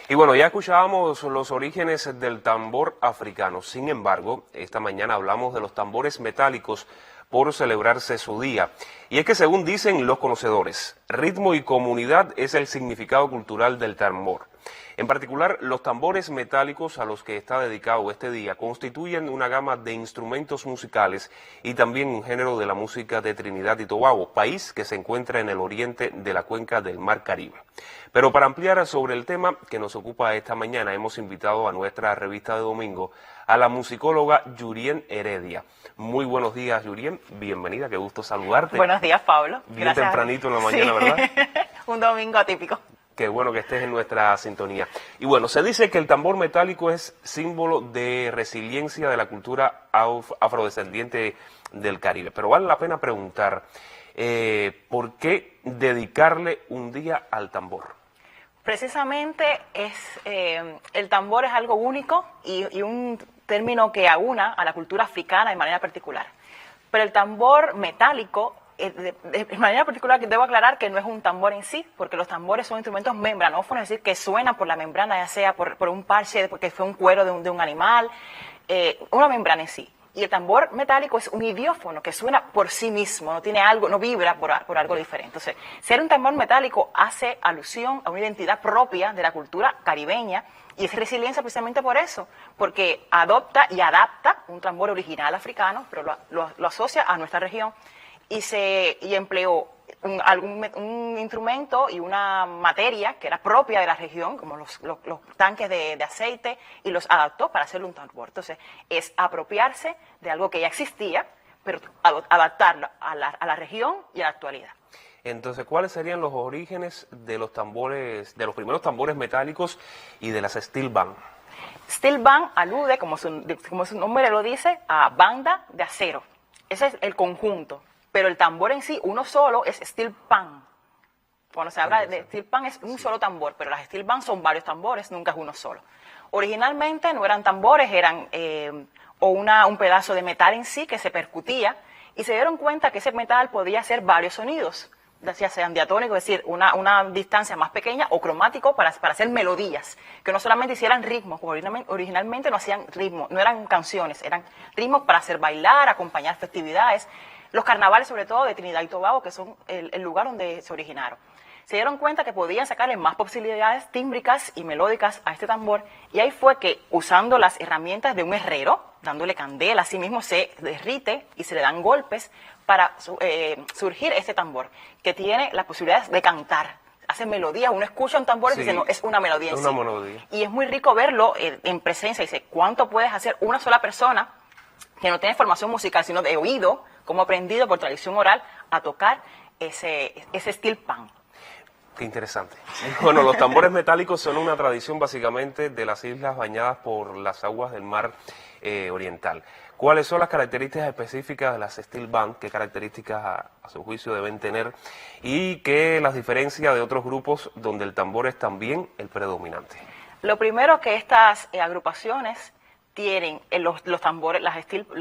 Y bueno, ya escuchábamos los orígenes del tambor africano. Sin embargo, esta mañana hablamos de los tambores metálicos por celebrarse su día. Y es que según dicen los conocedores, ritmo y comunidad es el significado cultural del tambor. En particular, los tambores metálicos a los que está dedicado este día constituyen una gama de instrumentos musicales y también un género de la música de Trinidad y Tobago, país que se encuentra en el oriente de la cuenca del Mar Caribe. Pero para ampliar sobre el tema que nos ocupa esta mañana, hemos invitado a nuestra revista de domingo a la musicóloga Yurien Heredia. Muy buenos días, Yurien. Bienvenida, qué gusto saludarte. Buenos días, Pablo. Bien Gracias. tempranito en la mañana, sí. ¿Verdad? Un domingo atípico. Qué bueno que estés en nuestra sintonía. Y bueno, se dice que el tambor metálico es símbolo de resiliencia de la cultura afrodescendiente del Caribe. Pero vale la pena preguntar, ¿por qué dedicarle un día al tambor? Precisamente el tambor es algo único y un término que aúna a la cultura africana de manera particular. Pero el tambor metálico, de manera particular, que debo aclarar que no es un tambor en sí, porque los tambores son instrumentos membranófonos, es decir, que suenan por la membrana, ya sea por un parche, porque fue un cuero de un animal, una membrana en sí. Y el tambor metálico es un idiófono que suena por sí mismo, no tiene algo, no vibra por algo diferente. Entonces, ser un tambor metálico hace alusión a una identidad propia de la cultura caribeña y es resiliencia precisamente por eso, porque adopta y adapta un tambor original africano, pero lo asocia a nuestra región y empleó un instrumento y una materia que era propia de la región, como los tanques de aceite, y los adaptó para hacerle un tambor. Entonces, es apropiarse de algo que ya existía, pero adaptarlo a la región y a la actualidad. Entonces, ¿cuáles serían los orígenes de los tambores, de los primeros tambores metálicos y de las steel band? Steel band alude, como su nombre lo dice, a banda de acero. Ese es el conjunto. Pero el tambor en sí, uno solo, es steel pan. Cuando se habla de steel pan es un solo tambor, pero las steel band son varios tambores, nunca es uno solo. Originalmente no eran tambores, eran un pedazo de metal en sí que se percutía y se dieron cuenta que ese metal podía hacer varios sonidos, ya sean diatónicos, es decir, una distancia más pequeña, o cromático para hacer melodías, que no solamente hicieran ritmos, porque originalmente no hacían ritmos, no eran canciones, eran ritmos para hacer bailar, acompañar festividades. Los carnavales, sobre todo, de Trinidad y Tobago, que son el lugar donde se originaron. Se dieron cuenta que podían sacarle más posibilidades tímbricas y melódicas a este tambor, y ahí fue que, usando las herramientas de un herrero, dándole candela, así mismo se derrite y se le dan golpes para surgir este tambor, que tiene la posibilidad de cantar. Hace melodías, uno escucha un tambor y dice, no, es una melodía en sí. Una melodía. Y es muy rico verlo en presencia, dice, ¿cuánto puedes hacer una sola persona que no tiene formación musical, sino de oído, como aprendido por tradición oral, a tocar ese steel pan? Qué interesante. Bueno, los tambores metálicos son una tradición básicamente de las islas bañadas por las aguas del mar oriental. ¿Cuáles son las características específicas de las steel band? ¿Qué características a su juicio deben tener? ¿Y qué las diferencia de otros grupos donde el tambor es también el predominante? Lo primero, que estas agrupaciones tienen los tambores,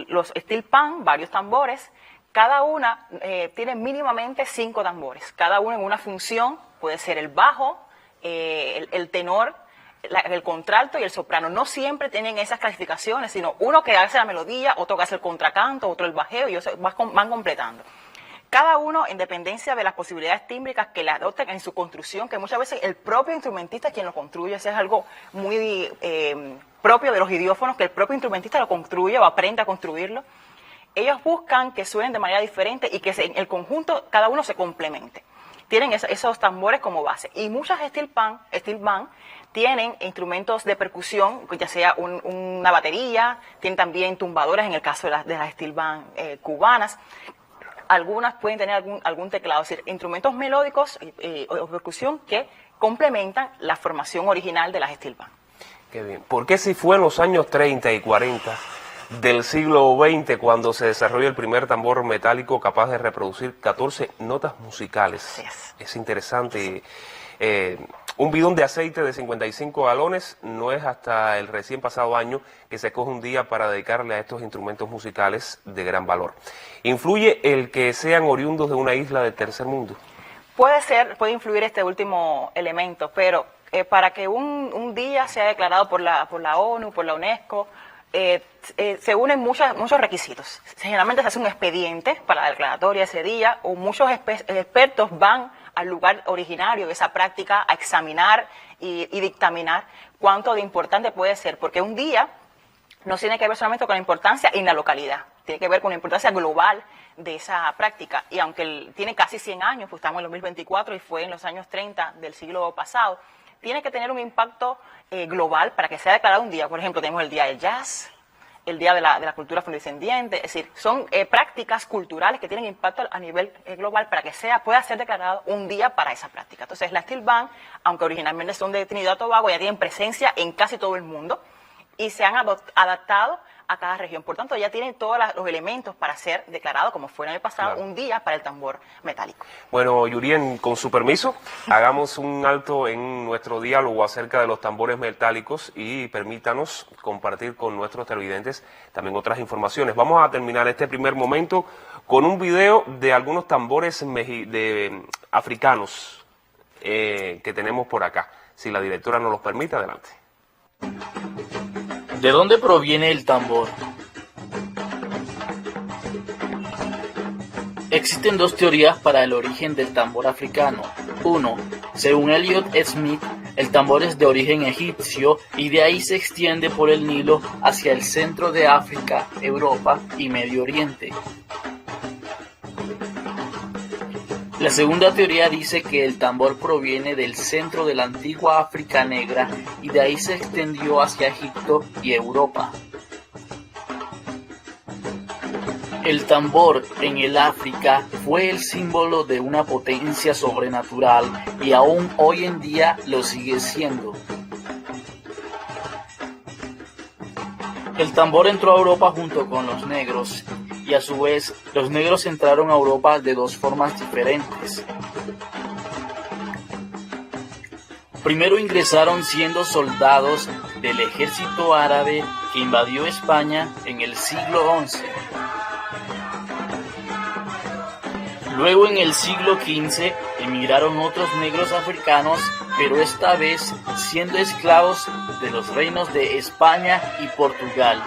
los steel pan, varios tambores. Cada una tiene mínimamente 5 tambores, cada uno en una función. Puede ser el bajo, el tenor, el contralto y el soprano. No siempre tienen esas clasificaciones, sino uno que hace la melodía, otro que hace el contracanto, otro el bajeo, y ellos van completando. Cada uno, en dependencia de las posibilidades tímbricas que le adopten en su construcción, que muchas veces el propio instrumentista es quien lo construye. Eso es algo muy propio de los idiófonos, que el propio instrumentista lo construye o aprende a construirlo. Ellos buscan que suenen de manera diferente y que en el conjunto cada uno se complemente. Tienen esos tambores como base. Y muchas steel band tienen instrumentos de percusión, ya sea una batería, tienen también tumbadores en el caso de las steel band cubanas. Algunas pueden tener algún teclado, es decir, instrumentos melódicos o percusión que complementan la formación original de las steel band. Qué bien. ¿Por qué si fue en los años 30 y 40 del siglo XX cuando se desarrolla el primer tambor metálico capaz de reproducir 14 notas musicales? Yes. Es interesante. Un bidón de aceite de 55 galones no es hasta el recién pasado año que se coge un día para dedicarle a estos instrumentos musicales de gran valor. ¿Influye el que sean oriundos de una isla del tercer mundo? Puede influir este último elemento, pero para que un día sea declarado por la ONU, por la UNESCO, se unen muchos requisitos. Generalmente se hace un expediente para la declaratoria ese día, o muchos expertos van al lugar originario de esa práctica a examinar y dictaminar cuánto de importante puede ser, porque un día no tiene que ver solamente con la importancia en la localidad, tiene que ver con la importancia global de esa práctica. Y aunque tiene casi 100 años, pues estamos en 2024 y fue en los años 30 del siglo pasado, tiene que tener un impacto global para que sea declarado un día. Por ejemplo, tenemos el Día del Jazz, el Día de la Cultura Afrodescendiente, es decir, son prácticas culturales que tienen impacto a nivel global para que pueda ser declarado un día para esa práctica. Entonces, la Steel Band, aunque originalmente son de Trinidad y Tobago, ya tienen presencia en casi todo el mundo y se han adaptado a cada región. Por tanto, ya tienen todos los elementos para ser declarado, como fue en el pasado, claro, un día para el tambor metálico. Bueno, Yurien, con su permiso, hagamos un alto en nuestro diálogo acerca de los tambores metálicos y permítanos compartir con nuestros televidentes también otras informaciones. Vamos a terminar este primer momento con un video de algunos tambores africanos que tenemos por acá. Si la directora nos los permite, adelante. ¿De dónde proviene el tambor? Existen dos teorías para el origen del tambor africano. 1. Según Elliot Smith, el tambor es de origen egipcio y de ahí se extiende por el Nilo hacia el centro de África, Europa y Medio Oriente. La segunda teoría dice que el tambor proviene del centro de la antigua África negra y de ahí se extendió hacia Egipto y Europa. El tambor en el África fue el símbolo de una potencia sobrenatural y aún hoy en día lo sigue siendo. El tambor entró a Europa junto con los negros. Y a su vez, los negros entraron a Europa de dos formas diferentes. Primero ingresaron siendo soldados del ejército árabe que invadió España en el siglo XI. Luego en el siglo XV emigraron otros negros africanos, pero esta vez siendo esclavos de los reinos de España y Portugal.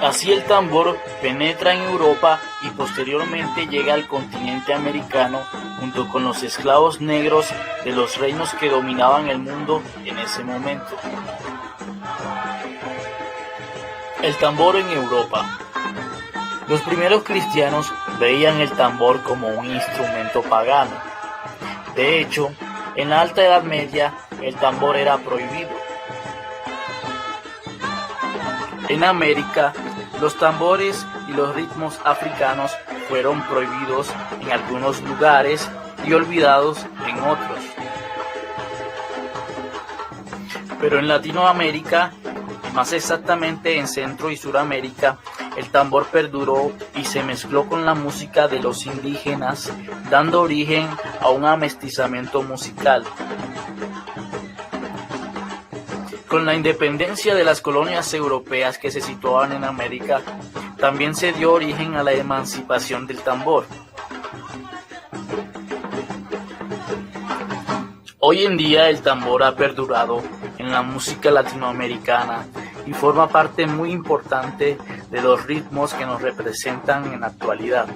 Así el tambor penetra en Europa y posteriormente llega al continente americano junto con los esclavos negros de los reinos que dominaban el mundo en ese momento. El tambor en Europa. Los primeros cristianos veían el tambor como un instrumento pagano. De hecho, en la Alta Edad Media el tambor era prohibido. En América, los tambores y los ritmos africanos fueron prohibidos en algunos lugares y olvidados en otros. Pero en Latinoamérica, más exactamente en Centro y Suramérica, el tambor perduró y se mezcló con la música de los indígenas, dando origen a un amestizamiento musical. Con la independencia de las colonias europeas que se situaban en América, también se dio origen a la emancipación del tambor. Hoy en día el tambor ha perdurado en la música latinoamericana y forma parte muy importante de los ritmos que nos representan en la actualidad.